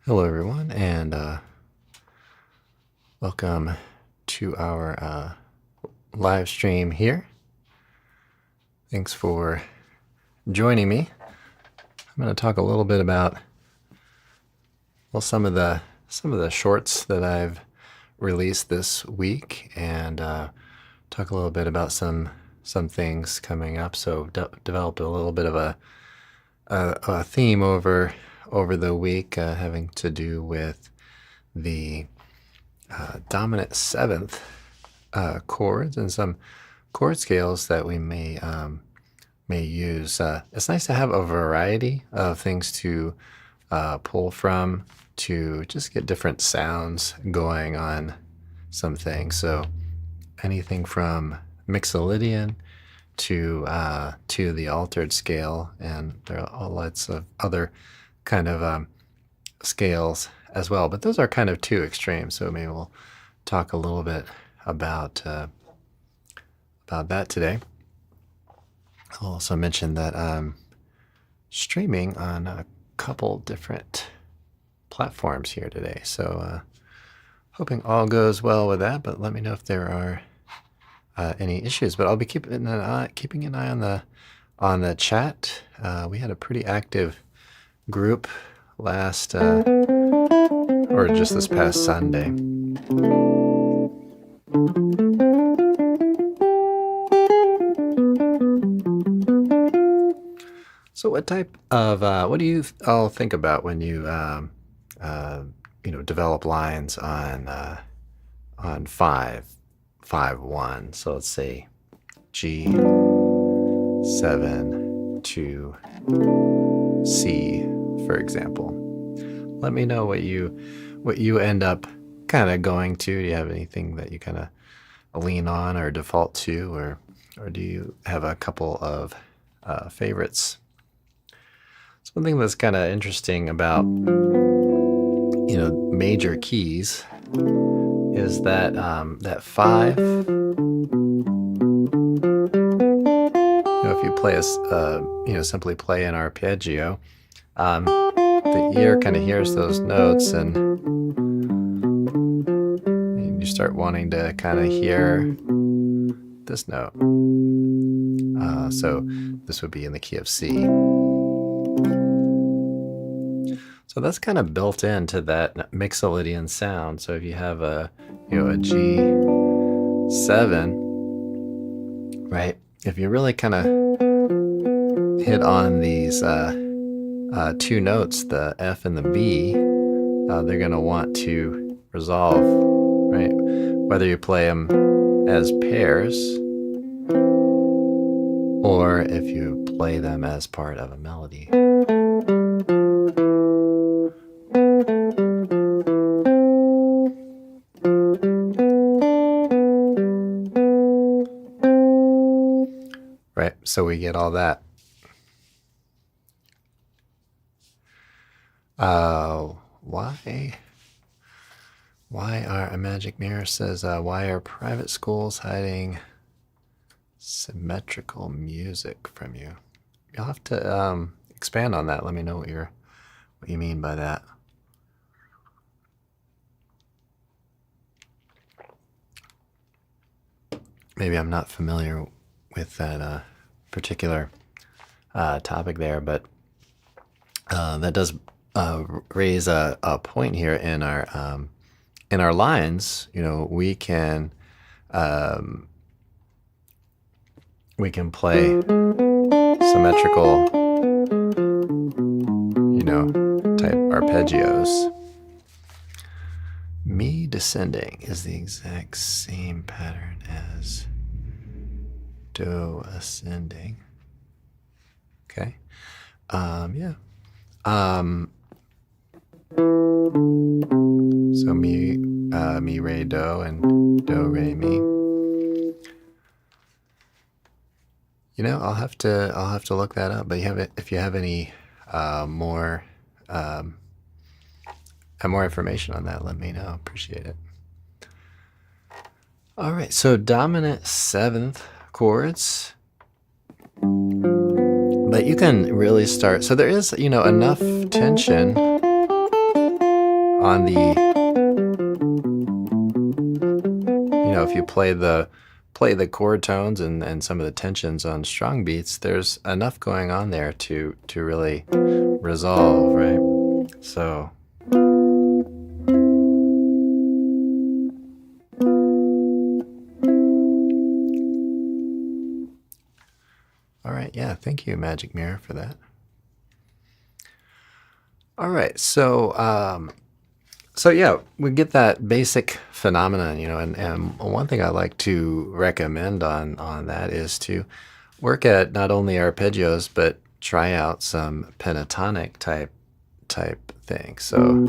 Hello, everyone, and welcome to our live stream here. Thanks for joining me. I'm going to talk a little bit about some of the shorts that I've released this week, and talk a little bit about some things coming up. So develop a little bit of a theme over the week, having to do with the dominant seventh chords and some chord scales that we may use. It's nice to have a variety of things to pull from to just get different sounds going on some things. So anything from Mixolydian to the altered scale, and there are all lots of other kind of scales as well, but those are kind of too extreme. So maybe we'll talk a little bit about that today. I'll also mention that I'm streaming on a couple different platforms here today. So hoping all goes well with that, but let me know if there are any issues. But I'll be keeping an eye on the chat. We had a pretty active group last or just this past Sunday. So what type of what do you all think about when you develop lines on 5-5-1? So let's say G7 to C, for example. Let me know what you end up kind of going to. Do you have anything that you kind of lean on or default to, or do you have a couple of favorites? So one thing that's kind of interesting about major keys is that that 5. If you play simply play an arpeggio, the ear kind of hears those notes, and you start wanting to kind of hear this note. So this would be in the key of C. So that's kind of built into that Mixolydian sound. So if you have a G7, right? If you really kind of hit on these two notes, the F and the B, they're going to want to resolve, right? Whether you play them as pairs or if you play them as part of a melody. Right, so we get all that. Why are a magic mirror says why are private schools hiding symmetrical music from you? You'll have to expand on that. Let me know what you mean by that. Maybe I'm not familiar with that particular topic there, but that does raise a point here in our lines. We can play symmetrical type arpeggios. Mi descending is the exact same pattern as Do ascending. Okay. Yeah. So mi, re, do, and do, re, mi. I'll have to look that up. But if you have any more information on that, let me know. Appreciate it. All right. So dominant seventh chords. But you can really start. So there is, enough tension on the, if you play the chord tones and some of the tensions on strung beats, there's enough going on there to really resolve, right? So all right, yeah, thank you, Magic Mirror, for that. All right, so so yeah, we get that basic phenomenon, and one thing I like to recommend on that is to work at not only arpeggios but try out some pentatonic type thing. So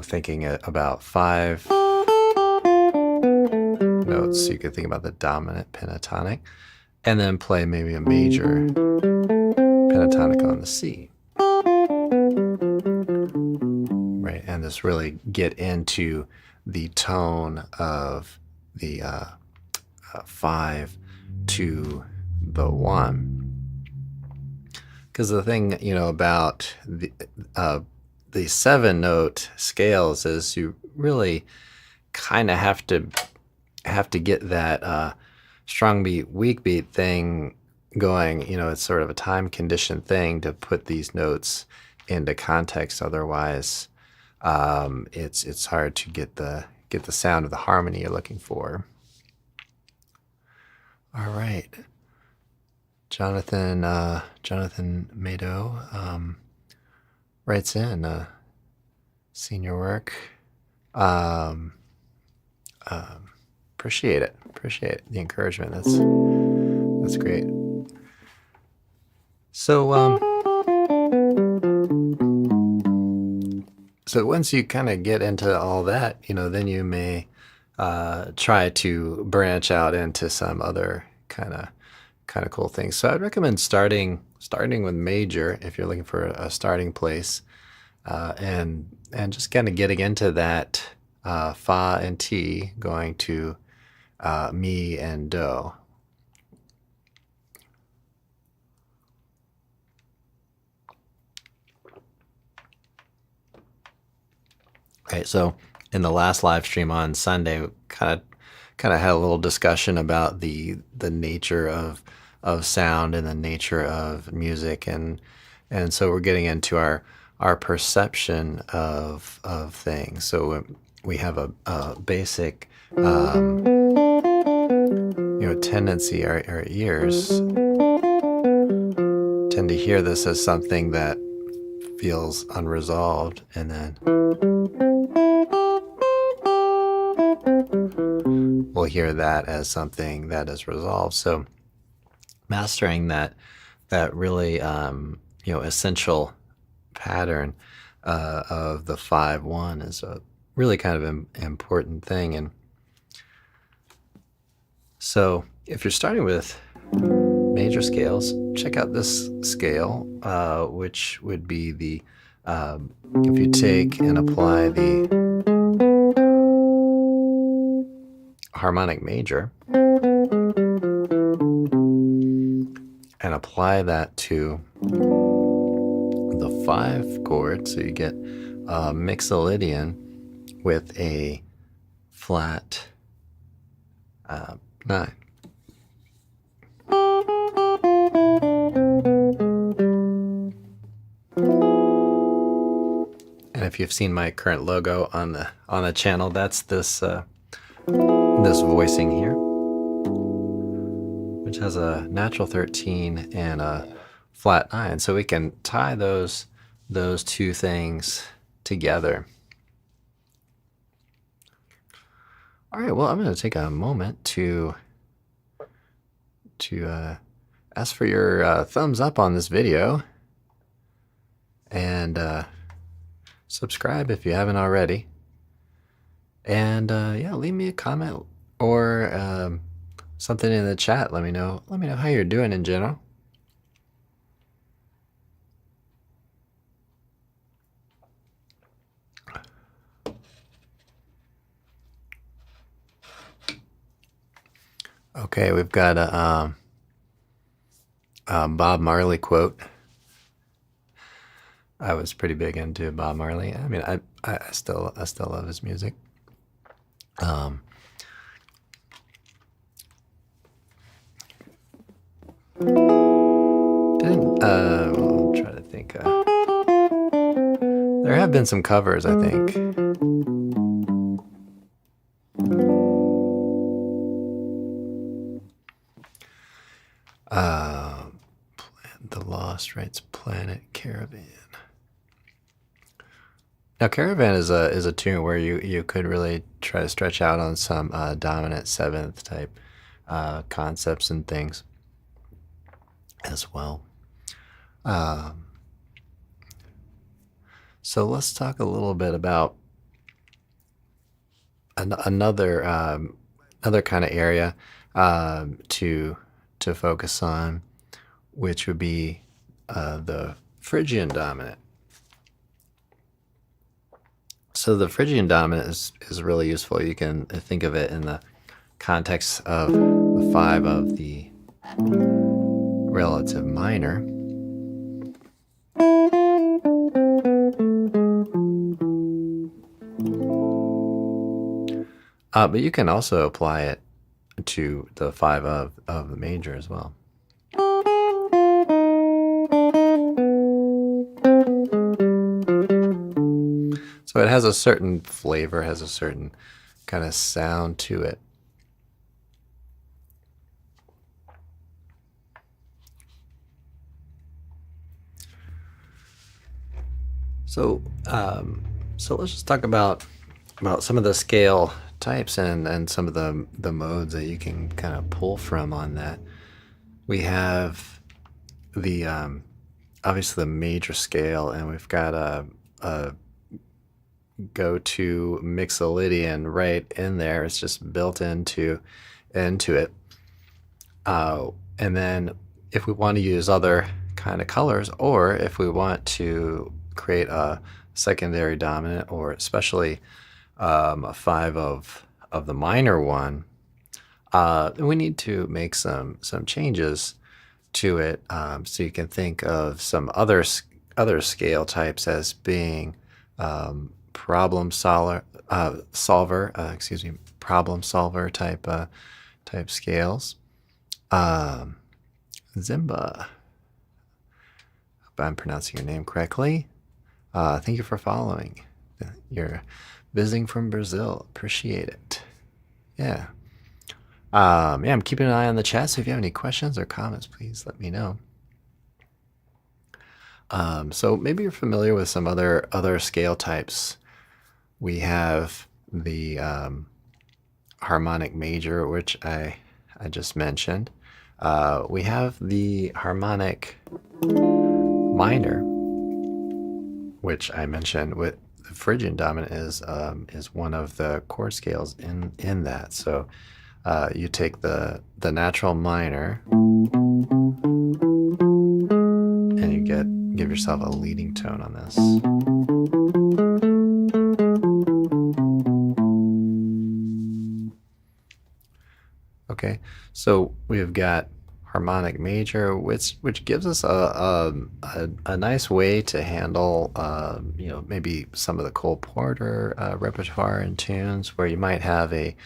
thinking about 5 notes, so you could think about the dominant pentatonic, and then play maybe a major pentatonic on the C. Right, and just really get into the tone of the 5 to the 1. Because the thing, about the 7-note scales is you really kind of have to get that strong beat, weak beat thing going. It's sort of a time conditioned thing to put these notes into context. Otherwise, it's hard to get the sound of the harmony you're looking for. All right, Jonathan Mado writes in, seen your work. Appreciate it. Appreciate the encouragement. That's great. So so once you kind of get into all that, then you may try to branch out into some other kind of cool things. So I'd recommend starting with major if you're looking for a starting place, and just kind of getting into that fa and ti, going to mi and do. Okay, so in the last live stream on Sunday, we kind of had a little discussion about the nature of sound and the nature of music, and so we're getting into our perception of things. So we have a basic tendency. Our ears tend to hear this as something that feels unresolved, and then we'll hear that as something that is resolved. So mastering that really essential pattern of the 5-1 is a really kind of important thing. And so if you're starting with major scales, check out this scale, which would be the if you take and apply the harmonic major and apply that to the 5 chord, so you get a mixolydian with a flat 9. And if you've seen my current logo on the channel, that's this voicing here, which has a natural 13 and a flat 9. So we can tie those 2 things together. All right, well, I'm going to take a moment to ask for your thumbs up on this video, and subscribe if you haven't already. And yeah, leave me a comment or something in the chat. Let me know how you're doing in general. Okay, we've got a Bob Marley quote. I was pretty big into Bob Marley. I mean, I still love his music. I'll try to think. There have been some covers, I think. The Lost Rights Planet Caravan. Now, Caravan is a tune where you could really try to stretch out on some dominant seventh type concepts and things as well. So let's talk a little bit about another kind of area to focus on, which would be the Phrygian dominant. So the Phrygian dominant is really useful. You can think of it in the context of the 5 of the relative minor. But you can also apply it to the 5 of the major as well. So it has a certain flavor, has a certain kind of sound to it. So let's just talk about some of the scale types and some of the modes that you can kind of pull from on that. We have the obviously the major scale, and we've got a go-to Mixolydian right in there. It's just built into it. And then if we want to use other kind of colors, or if we want to create a secondary dominant, or especially a 5 of the minor one, we need to make some changes to it. So you can think of some other scale types as being problem solver type scales. Zimba, hope I'm pronouncing your name correctly. Thank you for following. You're visiting from Brazil. Appreciate it. Yeah. I'm keeping an eye on the chat, so if you have any questions or comments, please let me know. So maybe you're familiar with some other scale types. We have the harmonic major, which I just mentioned. We have the harmonic minor, which I mentioned. With the Phrygian dominant is one of the chord scales in that. So you take the natural minor and you give yourself a leading tone on this. Okay, so we've got harmonic major, which gives us a nice way to handle maybe some of the Cole Porter repertoire and tunes, where you might have a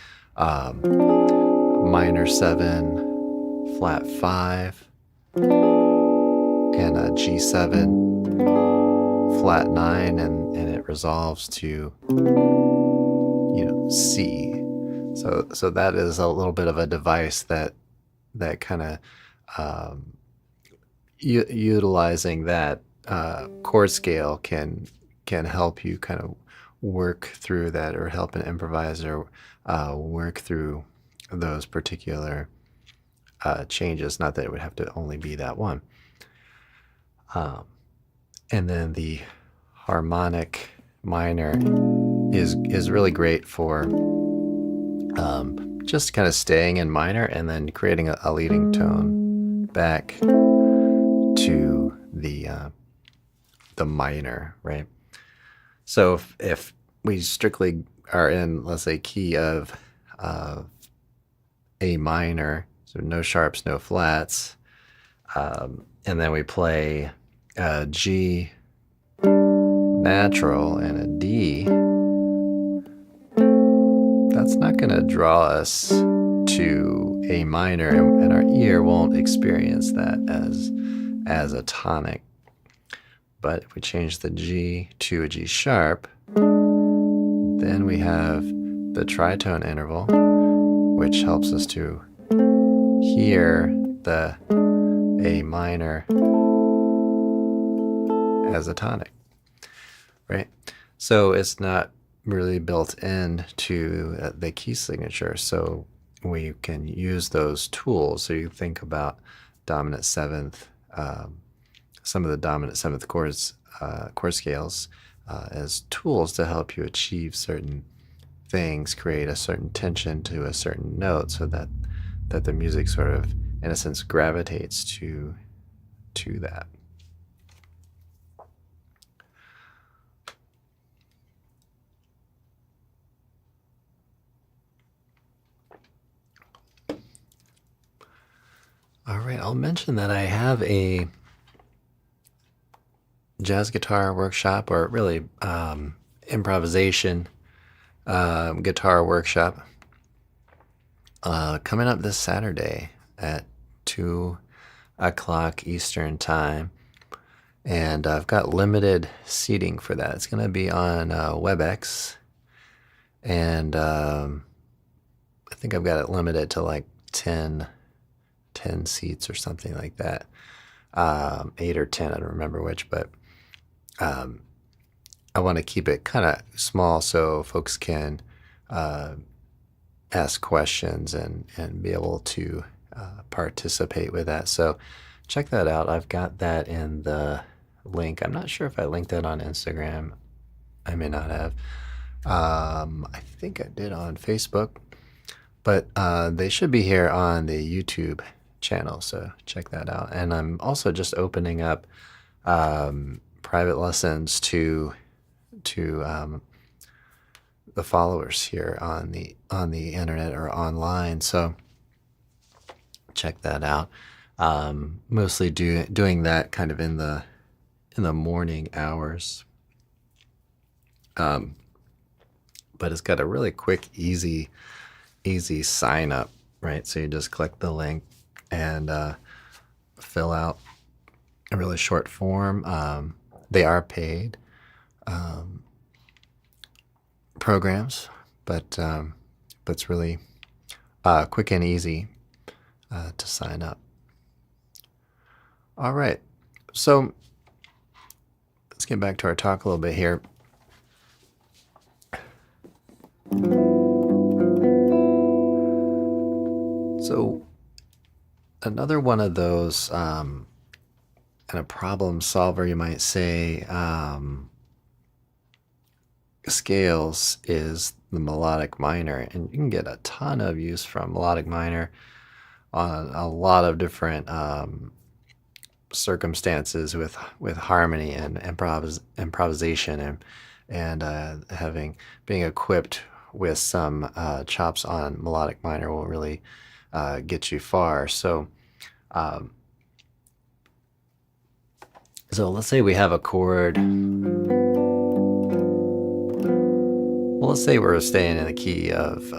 minor 7 flat 5 and a G7 flat 9, and it resolves to C. So that is a little bit of a device that kind of utilizing that chord scale can help you kind of work through that, or help an improviser work through those particular changes. Not that it would have to only be that one. And then the harmonic minor is really great for just kind of staying in minor and then creating a leading tone back to the minor, right? So if we strictly are in, let's say, key of A minor, so no sharps, no flats, and then we play G, natural and a D, that's not going to draw us to A minor, and our ear won't experience that as a tonic. But if we change the G to a G sharp, then we have the tritone interval, which helps us to hear the A minor as a tonic, right? So it's not really built into the key signature, so we can use those tools. So you think about dominant seventh, some of the dominant seventh chords, chord scales, as tools to help you achieve certain things, create a certain tension to a certain note, so that the music sort of, in a sense, gravitates to that. All right, I'll mention that I have a jazz guitar workshop, or really improvisation guitar workshop, coming up this Saturday at 2 o'clock Eastern time. And I've got limited seating for that. It's going to be on WebEx. And I think I've got it limited to like 10 seats or something like that. 8 or 10, I don't remember which, but I want to keep it kind of small so folks can ask questions and be able to participate with that. So check that out. I've got that in the link. I'm not sure if I linked that on Instagram. I may not have. I think I did on Facebook, but they should be here on the YouTube channel, so check that out. And I'm also just opening up private lessons to the followers here on the internet or online, so check that out. Mostly doing that kind of in the morning hours, but it's got a really quick, easy sign up, right? So you just click the link and fill out a really short form. They are paid programs, but it's really quick and easy to sign up. All right, so let's get back to our talk a little bit here. So another one of those kind of problem solver, you might say, scales is the melodic minor, and you can get a ton of use from melodic minor on a lot of different circumstances with harmony and improvisation, and being equipped with some chops on melodic minor will really get you far. So let's say we have a chord. Well, let's say we're staying in the key of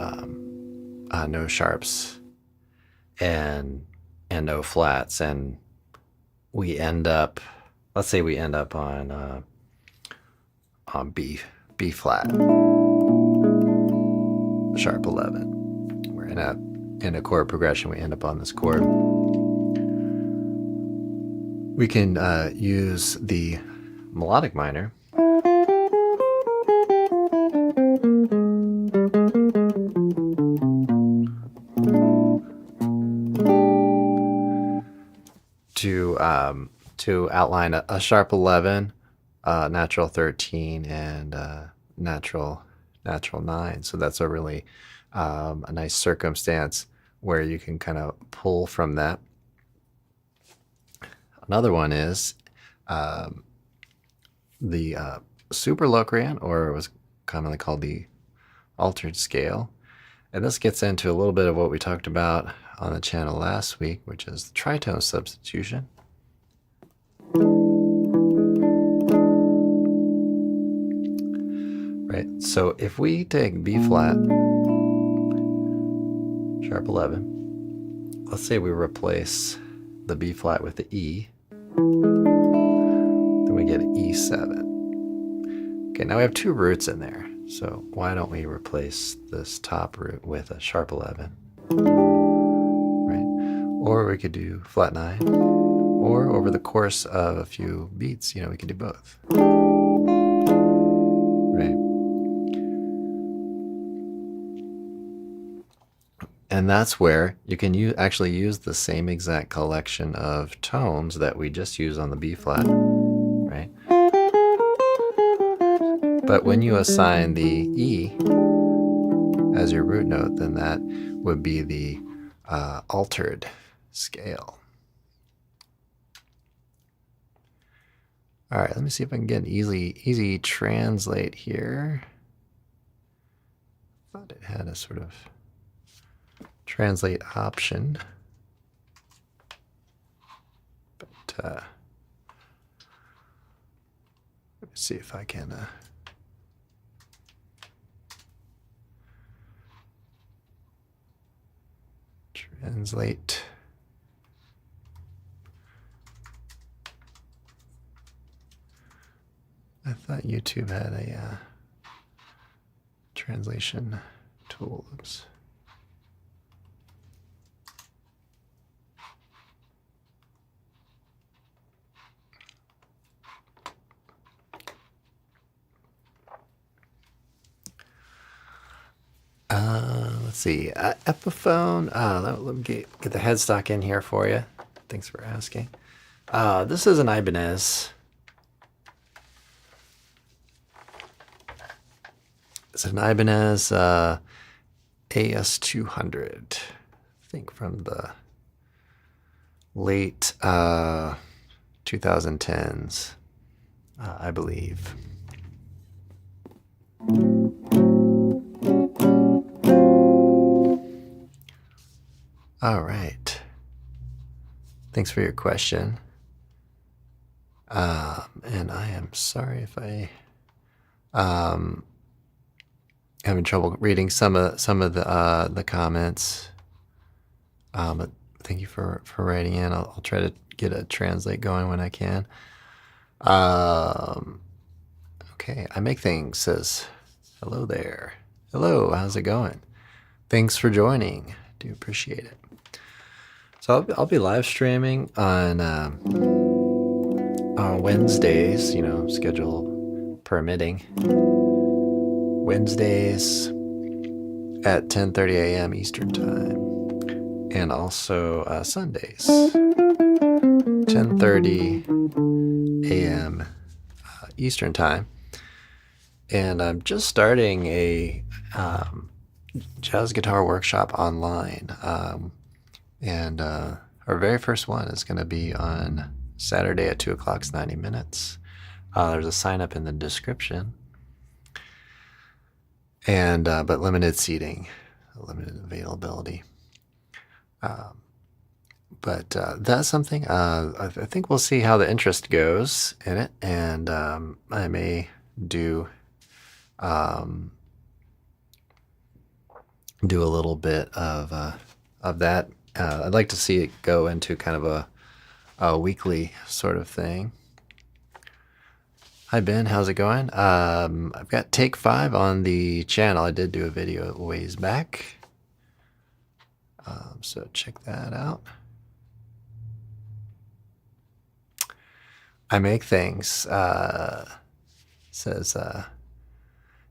no sharps and no flats, and we end up, let's say we end up on B flat, sharp 11. We're in a chord progression. We end up on this chord. We can use the melodic minor to outline a sharp 11, natural 13, and natural 9. So that's a really a nice circumstance where you can kind of pull from that. Another one is the superlocrian, or it was commonly called the altered scale. And this gets into a little bit of what we talked about on the channel last week, which is the tritone substitution. So if we take B flat, sharp 11, let's say we replace the B flat with the E, then we get an E7. Okay, now we have two roots in there. So why don't we replace this top root with a sharp 11, right? Or we could do flat 9, or over the course of a few beats, we could do both, right? And that's where you can actually use the same exact collection of tones that we just used on the B flat, right? But when you assign the E as your root note, then that would be the altered scale. All right, let me see if I can get an easy translate here. I thought it had a sort of translate option, but let me see if I can translate. I thought YouTube had a translation tool. Oops. Let's see. Epiphone. Let me get the headstock in here for you. Thanks for asking. This is an Ibanez. It's an Ibanez AS200. I think from the late 2010s, I believe. All right. Thanks for your question. And I am sorry if I having trouble reading some of the comments. But thank you for writing in. I'll try to get a translate going when I can. Okay, I Make Things says, hello there. Hello, how's it going? Thanks for joining. Do appreciate it. So I'll be live streaming on Wednesdays, schedule permitting. Wednesdays at 10:30 a.m. Eastern Time, and also Sundays, 10:30 a.m. Eastern Time. And I'm just starting a jazz guitar workshop online. And our very first one is going to be on Saturday at 2 o'clock, 90 minutes. There's a sign up in the description. And but limited seating, limited availability. But that's something. I think we'll see how the interest goes in it, and I may do a little bit of that. I'd like to see it go into kind of a weekly sort of thing. Hi Ben, how's it going? I've got take 5 on the channel. I did do a video a ways back, so check that out. I Make Things says,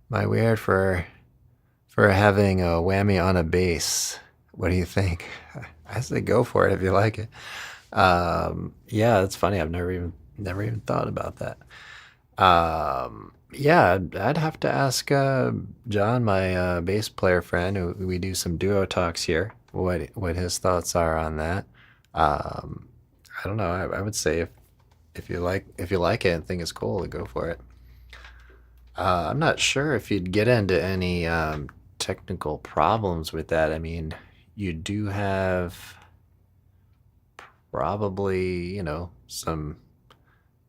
my weird for having a whammy on a bass. What do you think? I say go for it if you like it. Yeah, it's funny. I've never even thought about that. Yeah, I'd have to ask John, my bass player friend, who we do some duo talks here, what his thoughts are on that. I don't know. I would say if you like it and think it's cool, to go for it. I'm not sure if you'd get into any technical problems with that. I mean, you do have probably, some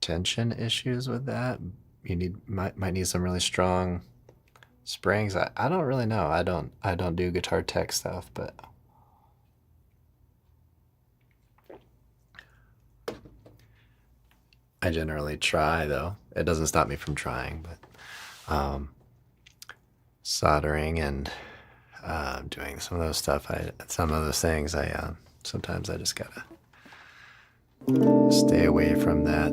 tension issues with that. You might need some really strong Springs, I don't really know. I don't do guitar tech stuff, but I generally try, though. It doesn't stop me from trying, but soldering and doing some of those stuff. Some of those things. Sometimes I just gotta stay away from that.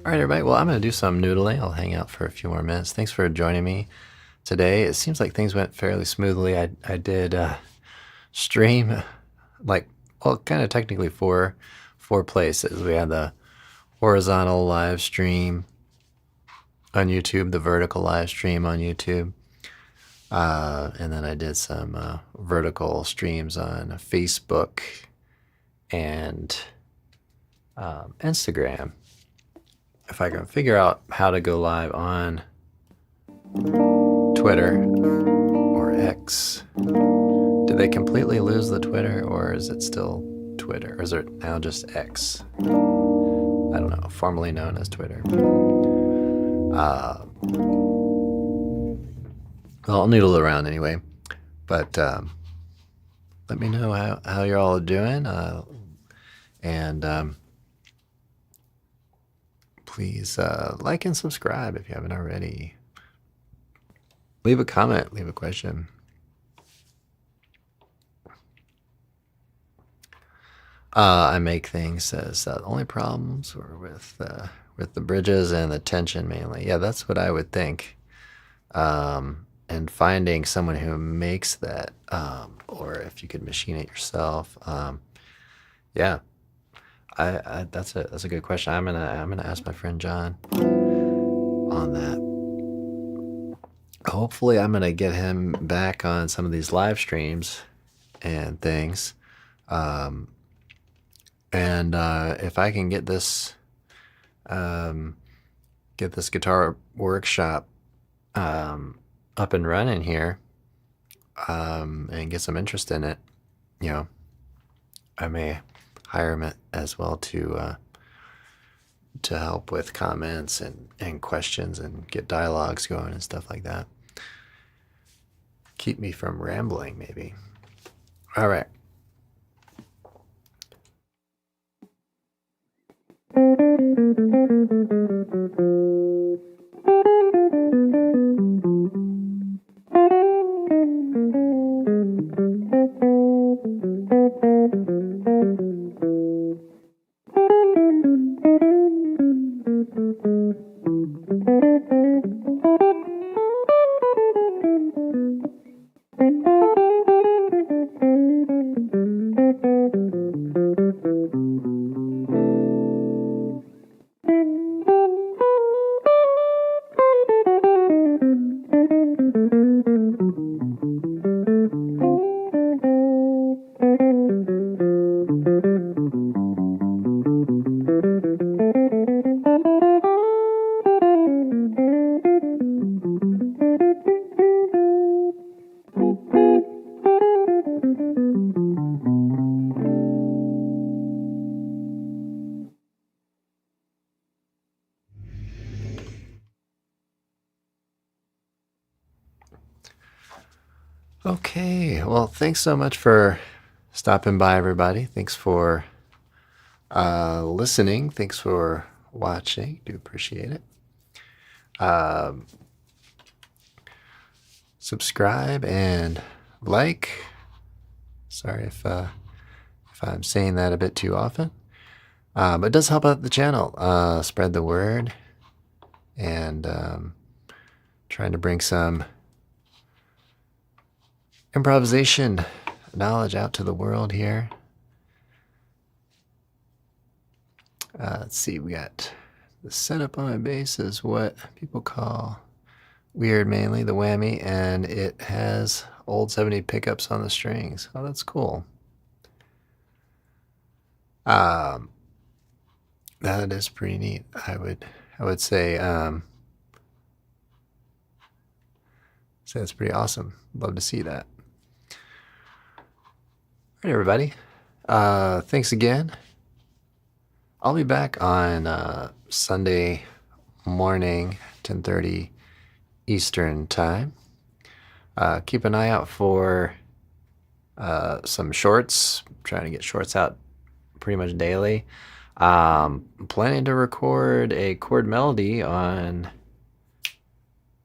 All right, everybody. Well, I'm gonna do some noodling. I'll hang out for a few more minutes. Thanks for joining me today. It seems like things went fairly smoothly. I did stream kind of technically four places. We had the horizontal live stream on YouTube, the vertical live stream on YouTube, and then I did some vertical streams on Facebook and Instagram. If I can figure out how to go live on Twitter or X. Did they completely lose the Twitter, or is it still Twitter? Or is it now just X? I don't know, formerly known as Twitter. Well, I'll noodle around anyway. But let me know how you're all doing. And please like and subscribe if you haven't already. Leave a comment, leave a question. I make things says the only problems were with the bridges and the tension mainly. Yeah, that's what I would think. And finding someone who makes that, or if you could machine it yourself. Yeah, that's a good question. I'm gonna ask my friend John on that. Hopefully, I'm gonna get him back on some of these live streams and things. And if I can get this guitar workshop up and running here, and get some interest in it, I may hire him as well to help with comments and questions and get dialogues going and stuff like that. Keep me from rambling, maybe. All right. Okay, well, thanks so much for stopping by, everybody. Thanks for listening. Thanks for watching. Do appreciate it. Subscribe and like. Sorry if I'm saying that a bit too often, but it does help out the channel. Spread the word, and trying to bring some improvisation knowledge out to the world here. Let's see, we got the setup on my bass is what people call weird, mainly the whammy, and it has old 70 pickups on the strings. Oh, that's cool. That is pretty neat. I would say that's pretty awesome. Love to see that. All right, everybody. Thanks again. I'll be back on Sunday morning, 10:30 Eastern time. Keep an eye out for some shorts. I'm trying to get shorts out pretty much daily. Planning to record a chord melody on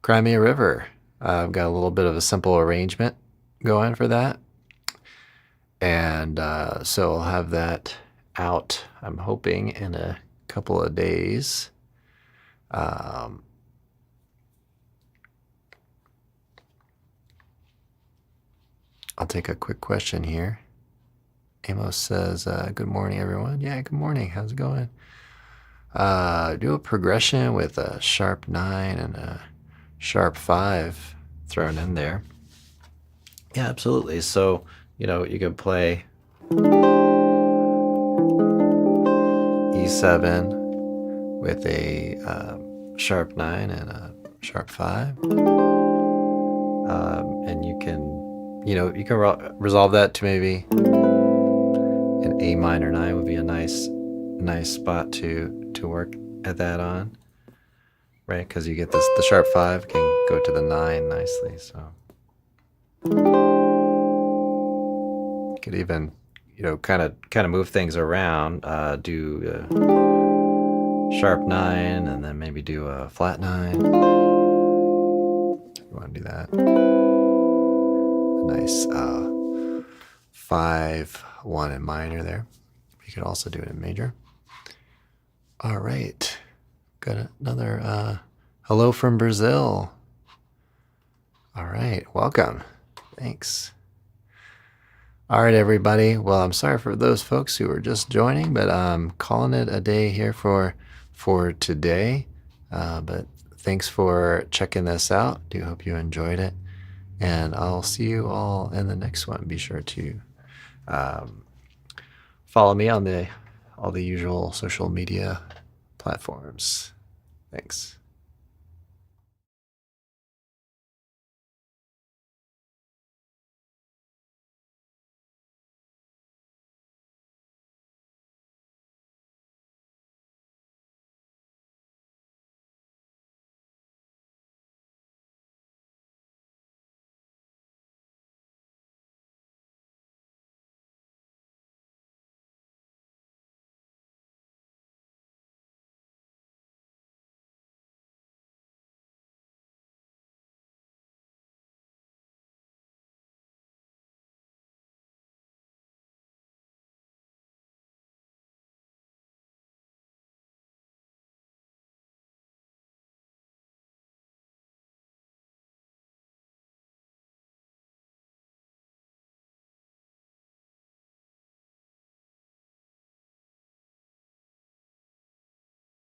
Crimea River. I've got a little bit of a simple arrangement going for that. And so I'll have that out, I'm hoping, in a couple of days. I'll take a quick question here. Amos says, good morning, everyone. Yeah, good morning. How's it going? Do a progression with a sharp 9 and a sharp 5 thrown in there. Yeah, absolutely. So, you could play E7 with a sharp 9 and a sharp 5. And you can resolve that to maybe an A minor 9 would be a nice spot to work at that on, right? Because you get the sharp 5 can go to the 9 nicely. So you could even kind of move things around. Do sharp 9 and then maybe do a flat 9. You want to do that. A nice 5-1 in minor there. You could also do it in major. All right. Got another hello from Brazil. All right. Welcome. Thanks. All right, everybody. Well, I'm sorry for those folks who were just joining, but I'm calling it a day here for today. But thanks for checking this out. Do hope you enjoyed it. And I'll see you all in the next one. Be sure to follow me on all the usual social media platforms. Thanks.